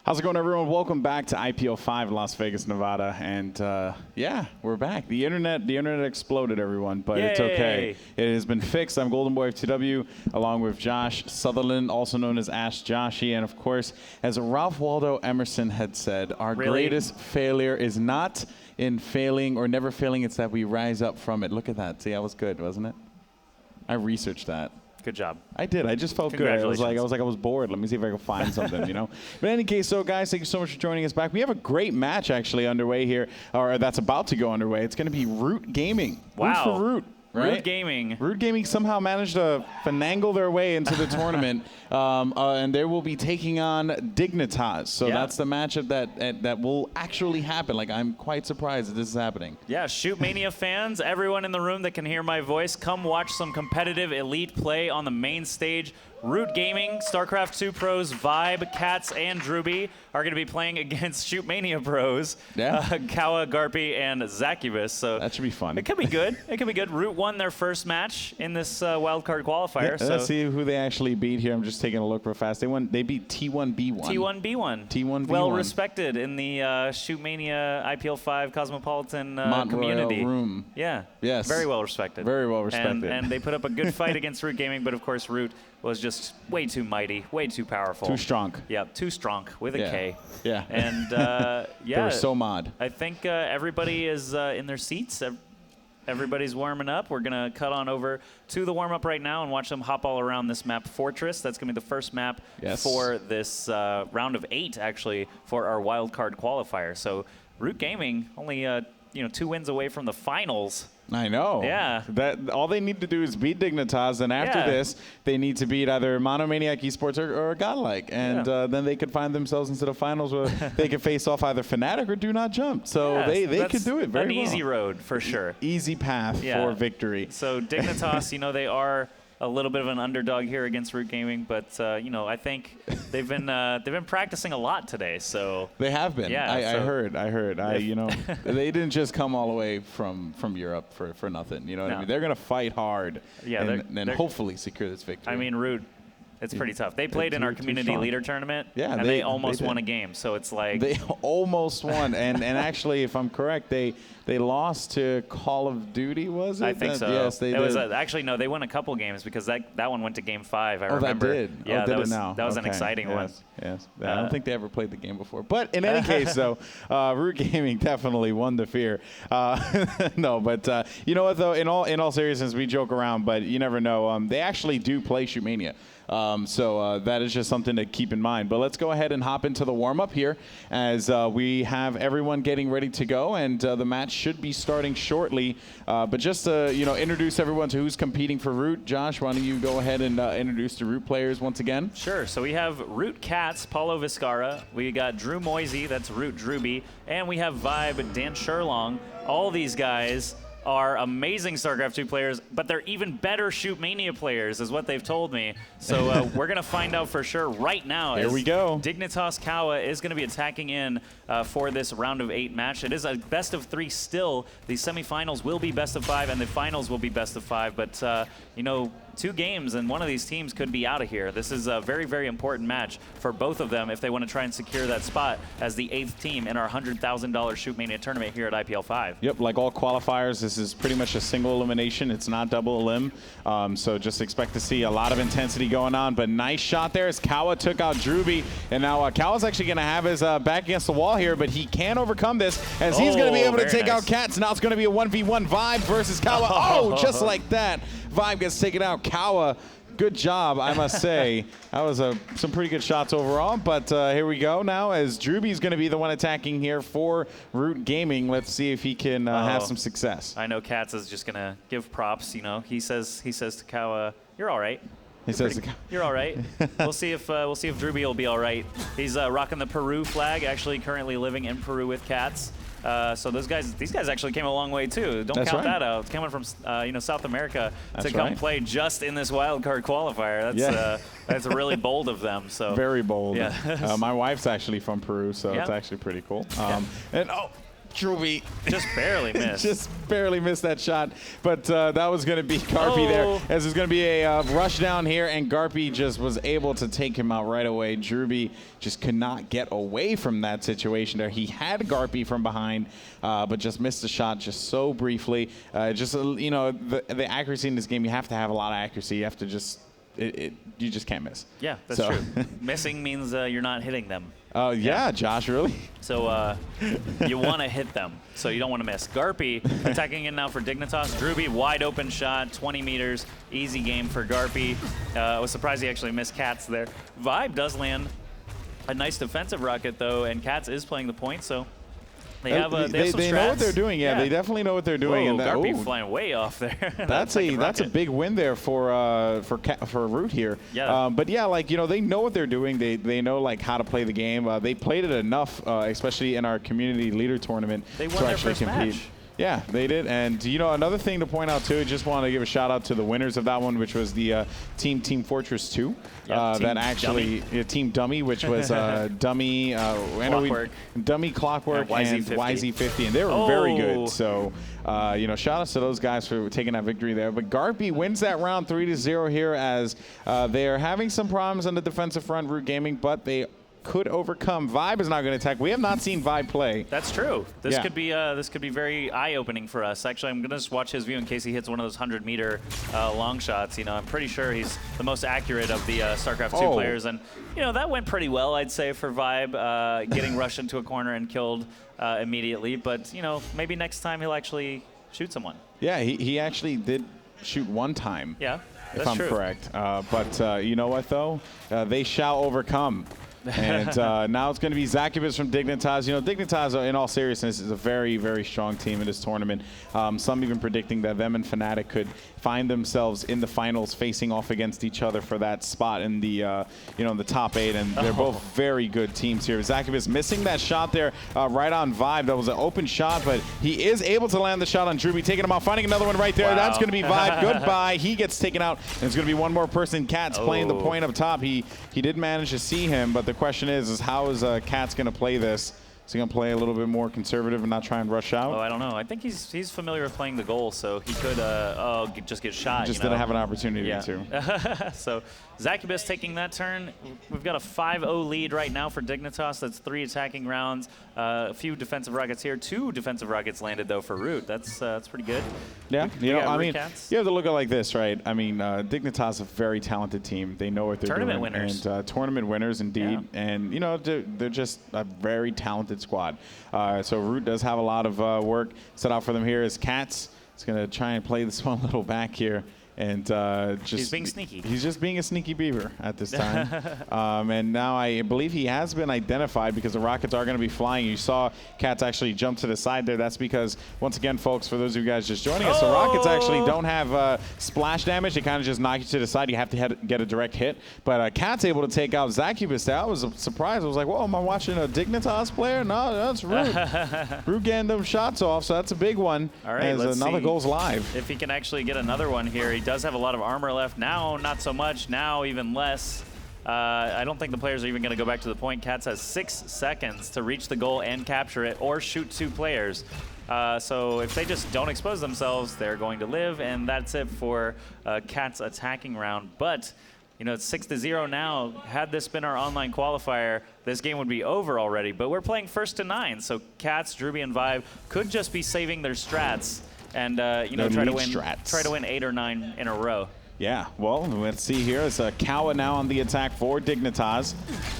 How's it going, everyone? Welcome back to IPL 5 Las Vegas, Nevada. And yeah, we're back. The internet exploded, everyone, but It's okay. It has been fixed. I'm Golden Boy of TW, along with Josh Sutherland, also known as Ash Joshy. And of course, as Ralph Waldo Emerson had said, our greatest failure is not in failing or never failing, it's that we rise up from it. Look at that. See, that was good, wasn't it? I researched that. Good job. I did. I just felt good. I was like, I was bored. Let me see if I can find something, you know. But in any case, so guys, thank you so much for joining us back. We have a great match actually underway here, or that's about to go underway. It's going to be Root Gaming. Wow. Root for Root. Right? Root Gaming. Root Gaming somehow managed to finagle their way into the tournament, and they will be taking on Dignitas. So that's the matchup that will actually happen. Like, I'm quite surprised that this is happening. Yeah, Shootmania fans, everyone in the room that can hear my voice, come watch some competitive elite play on the main stage. Root Gaming, StarCraft 2 pros, Vibe, Cats, and Druby are going to be playing against Shootmania pros, Kawa, Garpy, and Zacubus. So that should be fun. It could be good. It could be good. Root won their first match in this wildcard qualifier. Yeah, let's see who they actually beat here. I'm just taking a look real fast. They beat T1B1. T1B1. T1B1. Well respected in the Shootmania IPL 5 Cosmopolitan community. Room. Yeah. Yes. Very well respected. Very well respected. And they put up a good fight against Root Gaming, but of course Root was just way too mighty, way too powerful. Too strong. Yeah, too strong with a K. Yeah. And yeah. They were so mod. I think everybody is in their seats. Everybody's warming up. We're going to cut on over to the warm-up right now and watch them hop all around this map, Fortress. That's going to be the first map for this round of 8, actually, for our wild card qualifier. So Root Gaming only 2 wins away from the finals. I know. Yeah. That all they need to do is beat Dignitas, and after this, they need to beat either Monomaniac Esports or Godlike, and then they could find themselves into the finals where they could face off either Fnatic or Do Not Jump. So they could do it very well. An easy road for sure. Easy path for victory. So Dignitas, they are a little bit of an underdog here against Root Gaming, but I think they've been practicing a lot today. So they have been. Yeah, I heard. They didn't just come all the way from Europe for nothing. You know what I mean? They're gonna fight hard. Yeah, and hopefully secure this victory. I mean, Root. It's pretty tough. They played in our community leader tournament, and they almost won a game. So it's like they almost won. and actually, if I'm correct, they lost to Call of Duty. Was it? I think so. Yes, they did. Actually, no, they won a couple games because that one went to Game 5. I remember. That did. Yeah, that was an exciting one. Yes. I don't think they ever played the game before. But in any case, though, Root Gaming definitely won the fear. No, but you know what though? In all seriousness, we joke around, but you never know. They actually do play Shootmania. So that is just something to keep in mind. But let's go ahead and hop into the warm-up here as we have everyone getting ready to go, and the match should be starting shortly. But just to introduce everyone to who's competing for Root, Josh, why don't you go ahead and introduce the Root players once again? Sure. So we have Root Cats, Paulo Vizcarra. We got Drew Moisey, that's Root Druby. And we have Vibe, Dan Sherlong. All these guys are amazing StarCraft 2 players, but they're even better Shootmania players, is what they've told me. So we're going to find out for sure right now. Here we go. Dignitas Kawa is going to be attacking in for this round of 8 match. It is a best of 3 still. The semifinals will be best of 5, and the finals will be best of 5. But, 2 games, and one of these teams could be out of here. This is a very, very important match for both of them if they want to try and secure that spot as the 8th team in our $100,000 Shootmania tournament here at IPL 5. Yep, like all qualifiers, this is pretty much a single elimination. It's not double elim, so just expect to see a lot of intensity going on. But nice shot there as Kawa took out Druby, and now Kawa's actually going to have his back against the wall here, but he can overcome this as he's going to be able to take out Cats. Now it's going to be a 1v1 Vibe versus Kawa. Oh, just like that. Vibe gets taken out. Kawa, good job, I must say. That was some pretty good shots overall. But here we go now as Druby's going to be the one attacking here for Root Gaming. Let's see if he can have some success. I know Cats is just going to give props. He says to Kawa, "You're all right." You're all right. We'll see if Druby will be all right. He's rocking the Peru flag. Actually, currently living in Peru with Cats. So these guys actually came a long way too. Don't count that out. It's coming from South America to come play just in this wildcard qualifier. That's really bold of them. So very bold. Yeah. My wife's actually from Peru, so it's actually pretty cool. And Druby just barely missed. Just barely missed that shot. But that was going to be Garpy there. As there's going to be a rush down here, and Garpy just was able to take him out right away. Druby just could not get away from that situation there. He had Garpy from behind, but just missed the shot just so briefly. Just, you know, the accuracy in this game, you have to have a lot of accuracy. You have to just, you just can't miss. Yeah, that's true. Missing means you're not hitting them. Oh, yeah, Josh, really? So you want to hit them, so you don't want to miss. Garpy attacking in now for Dignitas. Druby, wide open shot, 20 meters. Easy game for Garpy. I was surprised he actually missed Cats there. Vibe does land a nice defensive rocket, though, and Cats is playing the point, so they have some strats. They know what they're doing. Yeah, they definitely know what they're doing. Whoa, and Garpy flying way off there. That's a big win there for Root here. Yeah. But yeah, like, you know, they know what they're doing. They know like how to play the game. They played it enough, especially in our community leader tournament, they won to their actually first compete. match. Yeah, they did. And, you know, another thing to point out, too, just want to give a shout-out to the winners of that one, which was the Team Fortress 2. That actually, Team Dummy, which was Dummy, Dummy Clockwork, and YZ50. And they were very good. So, you know, shout-outs to those guys for taking that victory there. But Garpy wins that round 3-0 here as they are having some problems on the defensive front, Root Gaming, but they could overcome. Vibe is not going to attack. We have not seen Vibe play. That's true. This could be very eye-opening for us. Actually, I'm going to just watch his view in case he hits one of those 100-meter long shots. You know, I'm pretty sure he's the most accurate of the StarCraft 2 players, and you know that went pretty well, I'd say, for Vibe, getting rushed into a corner and killed immediately. But you know, maybe next time he'll actually shoot someone. Yeah, he actually did shoot one time. Yeah, if I'm correct. But you know what though? They shall overcome. And now it's going to be Zacubus from Dignitas. You know, Dignitas, in all seriousness, is a very, very strong team in this tournament. Some even predicting that them and Fnatic could find themselves in the finals facing off against each other for that spot in the, you know, in the top 8. And they're both very good teams here. Zacubus missing that shot there right on Vibe. That was an open shot, but he is able to land the shot on Druby, taking him out, finding another one right there. Wow. That's going to be Vibe. Goodbye. He gets taken out. And it's going to be one more person. Cats playing the point up top. He did manage to see him, but the question is how is Cats going to play this? Is he going to play a little bit more conservative and not try and rush out? Oh, I don't know. I think he's familiar with playing the goal, so he could just get shot. Just didn't have an opportunity to. So Zacubus taking that turn. We've got a 5-0 lead right now for Dignitas. That's 3 attacking rounds. A few defensive rockets here. 2 defensive rockets landed though for Root. That's pretty good. Yeah, you know, I mean, you have to look at it like this, right? I mean, Dignitas is a very talented team. They know what they're doing. Winners. And tournament winners indeed. Yeah. And you know, they're just a very talented squad. So Root does have a lot of work set out for them here. As Cats is going to try and play this one little back here. And he's being sneaky. He's just being a sneaky beaver at this time. And now I believe he has been identified because the rockets are going to be flying. You saw Cats actually jump to the side there. That's because, once again, folks, for those of you guys just joining us, the rockets actually don't have splash damage. They kind of just knock you to the side. You have to get a direct hit. But Cat's able to take out Zacubus. That was a surprise. I was like, whoa, am I watching a Dignitas player? No, that's Root. Root getting them shots off, so that's a big one. All right, let's another goal's live. If he can actually get another one here. He does have a lot of armor left. Now, not so much. Now, even less. I don't think the players are even going to go back to the point. Cats has 6 seconds to reach the goal and capture it or shoot 2 players. So if they just don't expose themselves, they're going to live, and that's it for Cats' attacking round. But, you know, it's 6-0 now. Had this been our online qualifier, this game would be over already. But we're playing 1st to 9, so Cats, Druby, and Vibe could just be saving their strats and you know, try to win 8 or 9 in a row. Yeah, well, let's see here. It's Kawa now on the attack for Dignitas.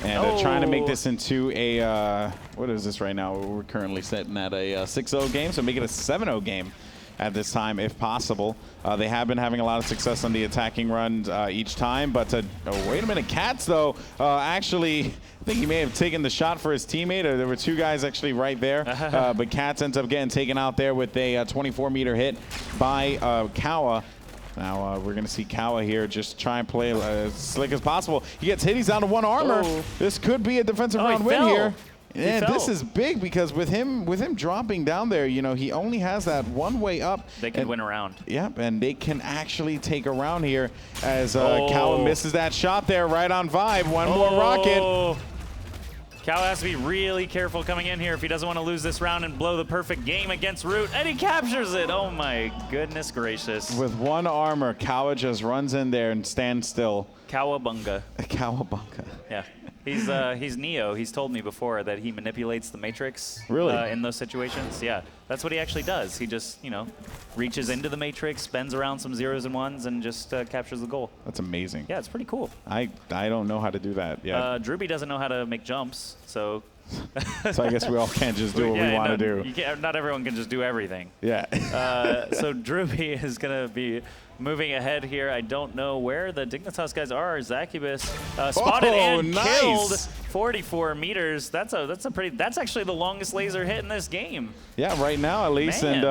And they're trying to make this into a, what is this right now? We're currently sitting at a 6-0 game, so make it a 7-0 game at this time, if possible. They have been having a lot of success on the attacking runs each time. But, wait a minute, Cats, though, actually, I think he may have taken the shot for his teammate. There were 2 guys actually right there. But Cats ends up getting taken out there with a 24-meter hit by Kawa. Now we're going to see Kawa here just try and play as slick as possible. He gets hit. He's down to 1 armor. This could be a defensive round win here. And this is big because with him dropping down there, you know, he only has that one way up. They can win a round. Yep, and they can actually take a round here as Kawa misses that shot there right on Vibe. One more rocket. Cow has to be really careful coming in here if he doesn't want to lose this round and blow the perfect game against Root, and he captures it. Oh my goodness gracious. With one armor, Kawa just runs in there and stands still. Cowabunga. Cowabunga. Yeah. He's Neo. He's told me before that he manipulates the Matrix. Really? In those situations. Yeah. That's what he actually does. He just, reaches into the Matrix, spins around some zeros and ones, and just captures the goal. That's amazing. Yeah, it's pretty cool. I don't know how to do that. Yeah. Drewby doesn't know how to make jumps, so... So I guess we all can't just do what we want to do. You can't, not everyone can just do everything. Yeah. So Drewby is going to be moving ahead here. I don't know where the Dignitas guys are. Zacubus spotted and nice. killed 44 meters. That's actually the longest laser hit in this game. Yeah, right now at least. Man.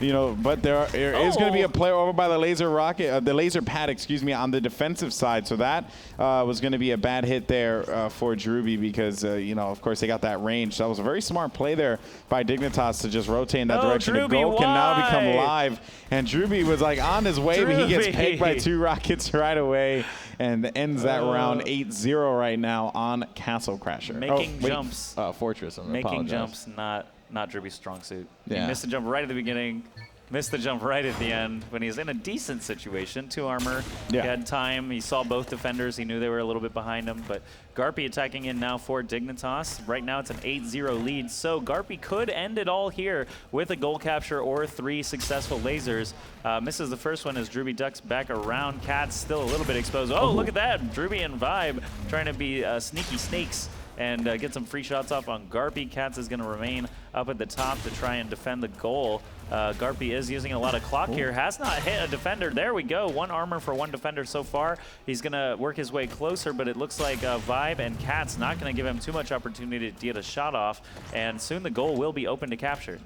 And but there is going to be a player over by the laser rocket, the laser pad, excuse me, on the defensive side. So that was going to be a bad hit there for Drewby because of course they got that range. So that was a very smart play there by Dignitas to just rotate in that direction. Drewby, the goal can now why? become live, and Drewby was like on his way, but he gets pegged by 2 rockets right away and ends that round 8-0 right now on Castle Crasher. Making jumps. Fortress. Making jumps, not Drewby's strong suit. Yeah. He missed the jump right at the beginning. Missed the jump right at the end when he was in a decent situation. 2 armor. Yeah. He had time. He saw both defenders. He knew they were a little bit behind him. But Garpy attacking in now for Dignitas. Right now it's an 8-0 lead. So Garpy could end it all here with a goal capture or 3 successful lasers. Misses the first one as Drewby ducks back around. Cat's still a little bit exposed. Oh, look at that. Drewby and Vibe trying to be sneaky snakes and get some free shots off on Garpy. Cats is going to remain up at the top to try and defend the goal. Garpy is using a lot of clock here. Has not hit a defender. There we go. 1 armor for 1 defender so far. He's going to work his way closer, but it looks like Vibe and Cat's not going to give him too much opportunity to get a shot off, and soon the goal will be open to capture.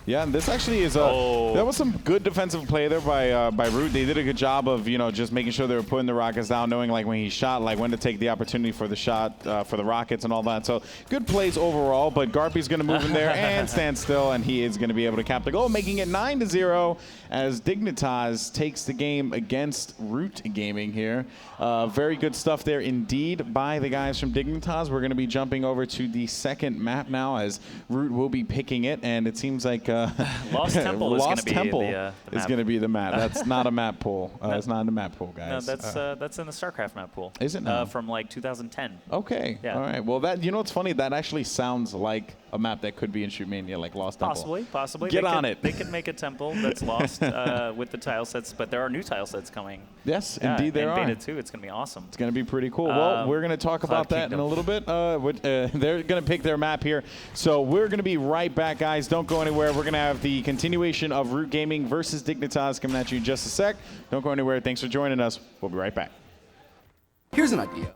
Yeah, and this actually is that was some good defensive play there by Root. They did a good job of just making sure they were putting the rockets down, knowing like when he shot, like when to take the opportunity for the shot for the rockets and all that. So good plays overall, but Garpy's going to move in there and stand still, and he is going to be able to cap the goal, making it 9-0 as Dignitas takes the game against Root Gaming here. Very good stuff there indeed by the guys from Dignitas. We're going to be jumping over to the second map now as Root will be picking it, and it seems like Lost Temple is going to be the map. That's not a map pool. It's not a map pool, guys. No, that's in the StarCraft map pool. Is it now? From like 2010. Okay. Yeah. All right. Well, that what's funny? That actually sounds like a map that could be in Shootmania, like Lost Temple. Possibly. Get on it. They could make a temple that's lost with the tile sets, but there are new tile sets coming. Yes, indeed there are. In Beta 2, it's going to be awesome. It's going to be pretty cool. Well, we're going to talk about that in a little bit. They're going to pick their map here. So we're going to be right back, guys. Don't go anywhere. We're going to have the continuation of Root Gaming versus Dignitas coming at you in just a sec. Don't go anywhere. Thanks for joining us. We'll be right back. Here's an idea.